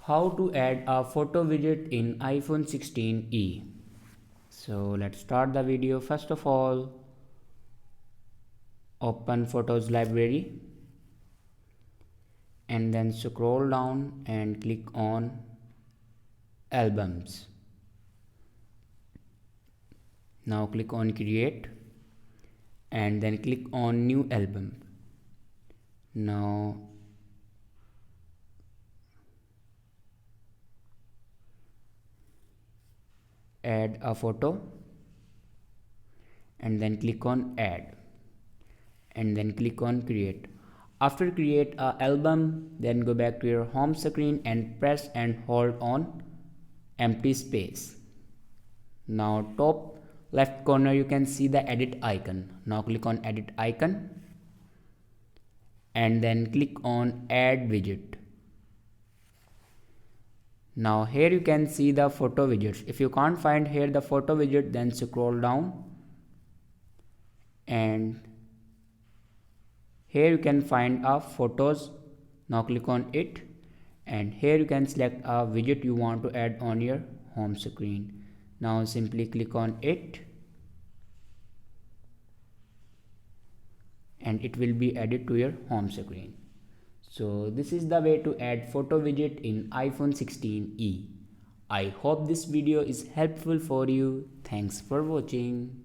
How to add a photo widget in iPhone 16e. So let's start the video. First of all, open Photos library and then scroll down and click on Albums. Now click on Create and then click on New Album. Now add a photo and then click on Add and then click on Create. After create a album, then go back to your home screen and press and hold on empty space. Now top left corner you can see the edit icon. Now click on edit icon and then click on add widget. Now here you can see the photo widgets. If you can't find here the photo widget, then scroll down and here you can find a photos. Now click on it and here you can select a widget you want to add on your home screen. Now simply click on it and it will be added to your home screen. So this is the way to add photo widget in iPhone 16e. I hope this video is helpful for you. Thanks for watching.